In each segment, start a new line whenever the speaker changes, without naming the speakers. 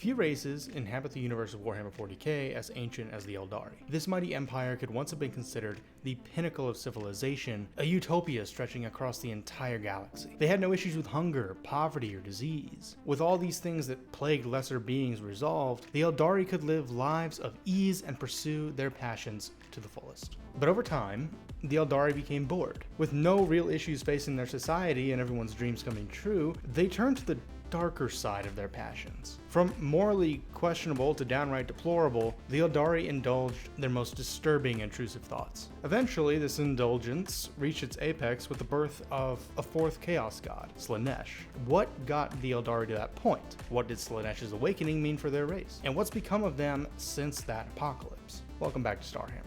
Few races inhabit the universe of Warhammer 40k as ancient as the Aeldari. This mighty empire could once have been considered the pinnacle of civilization, a utopia stretching across the entire galaxy. They had no issues with hunger, poverty, or disease. With all these things that plagued lesser beings resolved, the Aeldari could live lives of ease and pursue their passions to the fullest. But over time, the Aeldari became bored. With no real issues facing their society and everyone's dreams coming true, they turned to the darker side of their passions. From morally questionable to downright deplorable, the Aeldari indulged their most disturbing intrusive thoughts. Eventually, this indulgence reached its apex with the birth of a fourth Chaos God, Slaanesh. What got the Aeldari to that point? What did Slaanesh's awakening mean for their race? And what's become of them since that apocalypse? Welcome back to Starhammer.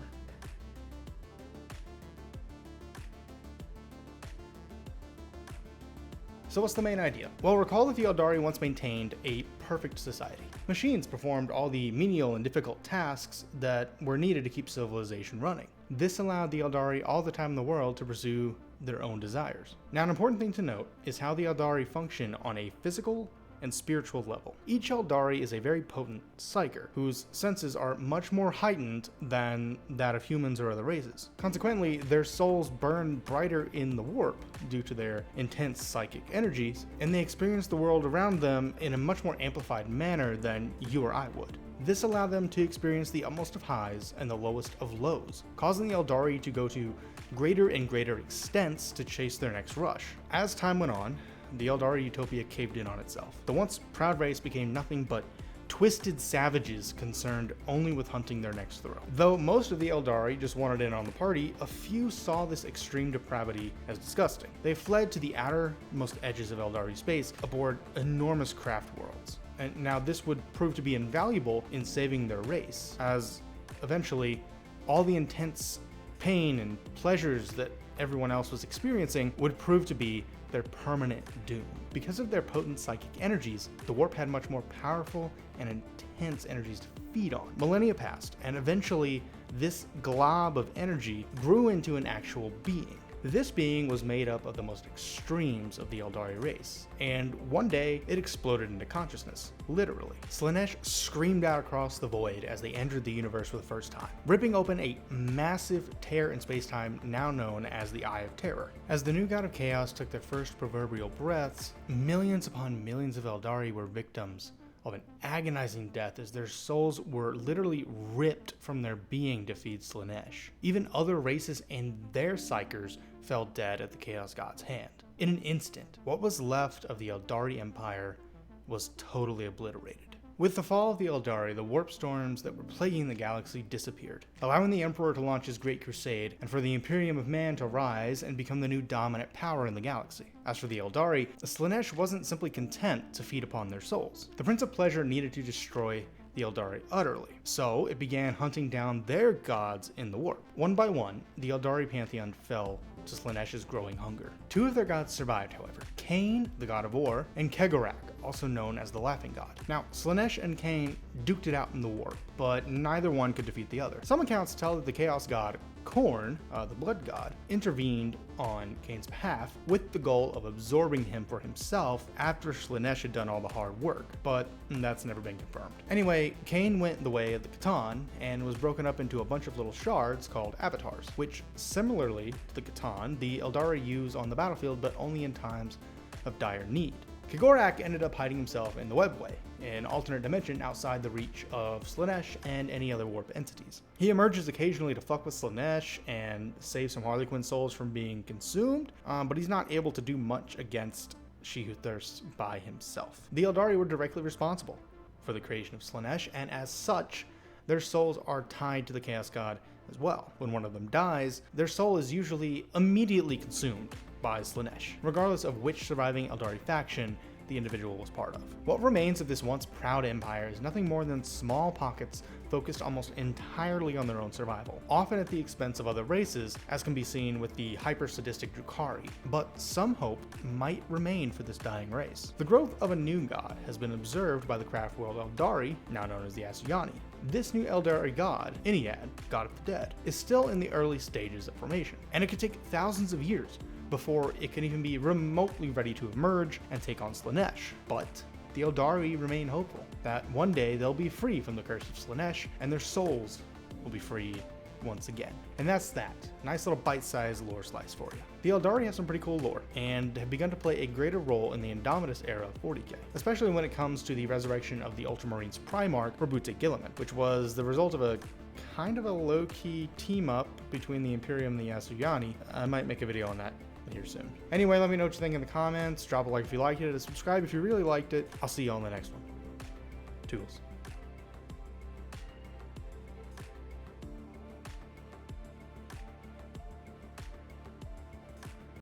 So what's the main idea? Well, recall that the Aeldari once maintained a perfect society. Machines performed all the menial and difficult tasks that were needed to keep civilization running. This allowed the Aeldari all the time in the world to pursue their own desires. Now, an important thing to note is how the Aeldari function on a physical and spiritual level. Each Aeldari is a very potent psyker, whose senses are much more heightened than that of humans or other races. Consequently, their souls burn brighter in the warp due to their intense psychic energies, and they experience the world around them in a much more amplified manner than you or I would. This allowed them to experience the utmost of highs and the lowest of lows, causing the Aeldari to go to greater and greater extents to chase their next rush. As time went on, the Aeldari utopia caved in on itself. The once proud race became nothing but twisted savages concerned only with hunting their next throw. Though most of the Aeldari just wanted in on the party, a few saw this extreme depravity as disgusting. They fled to the outermost edges of Aeldari space aboard enormous craft worlds. And now this would prove to be invaluable in saving their race, as eventually all the intense pain and pleasures that everyone else was experiencing would prove to be their permanent doom. Because of their potent psychic energies, the warp had much more powerful and intense energies to feed on. Millennia passed, and eventually this glob of energy grew into an actual being. This being was made up of the most extremes of the Aeldari race, and one day it exploded into consciousness, literally. Slaanesh screamed out across the void as they entered the universe for the first time, ripping open a massive tear in space-time now known as the Eye of Terror. As the new god of chaos took their first proverbial breaths, millions upon millions of Aeldari were victims of an agonizing death as their souls were literally ripped from their being to feed Slaanesh. Even other races and their psykers fell dead at the Chaos God's hand. In an instant, what was left of the Aeldari Empire was totally obliterated. With the fall of the Aeldari, the warp storms that were plaguing the galaxy disappeared, allowing the Emperor to launch his Great Crusade and for the Imperium of Man to rise and become the new dominant power in the galaxy. As for the Aeldari, Slaanesh wasn't simply content to feed upon their souls. The Prince of Pleasure needed to destroy the Aeldari utterly, so it began hunting down their gods in the warp. One by one, the Aeldari pantheon fell to Slaanesh's growing hunger. Two of their gods survived, however, Cain, the god of war, and Kegorak, also known as the Laughing God. Now, Slaanesh and Cain duked it out in the warp, but neither one could defeat the other. Some accounts tell that the Chaos God, Khorne, the blood god, intervened on Cain's behalf with the goal of absorbing him for himself after Slaanesh had done all the hard work, but that's never been confirmed. Anyway, Cain went the way of the Catan and was broken up into a bunch of little shards called avatars, which, similarly to the Catan, the Aeldari use on the battlefield but only in times of dire need. Kegorak ended up hiding himself in the Webway, an alternate dimension outside the reach of Slaanesh and any other warp entities. He emerges occasionally to fuck with Slaanesh and save some Harlequin souls from being consumed, but he's not able to do much against She Who Thirsts by himself. The Aeldari were directly responsible for the creation of Slaanesh, and as such, their souls are tied to the Chaos God as well. When one of them dies, their soul is usually immediately consumed by Slaanesh, regardless of which surviving Aeldari faction the individual was part of. What remains of this once proud empire is nothing more than small pockets focused almost entirely on their own survival, often at the expense of other races, as can be seen with the hyper-sadistic Drukhari, but some hope might remain for this dying race. The growth of a new god has been observed by the craft world Aeldari, now known as the Asuryani. This new Aeldari god, Iniad, god of the dead, is still in the early stages of formation, and it could take thousands of years before it can even be remotely ready to emerge and take on Slaanesh. But the Aeldari remain hopeful that one day they'll be free from the curse of Slaanesh and their souls will be free once again. And that's that. Nice little bite-sized lore slice for you. The Aeldari have some pretty cool lore, and have begun to play a greater role in the Indomitus era of 40k, especially when it comes to the resurrection of the Ultramarines Primarch Roboute Guilliman, which was the result of a kind of a low-key team-up between the Imperium and the Yasuyani. I might make a video on that here soon. Anyway, let me know what you think in the comments, drop a like if you liked it, and subscribe if you really liked it. I'll see you on the next one. Toodles.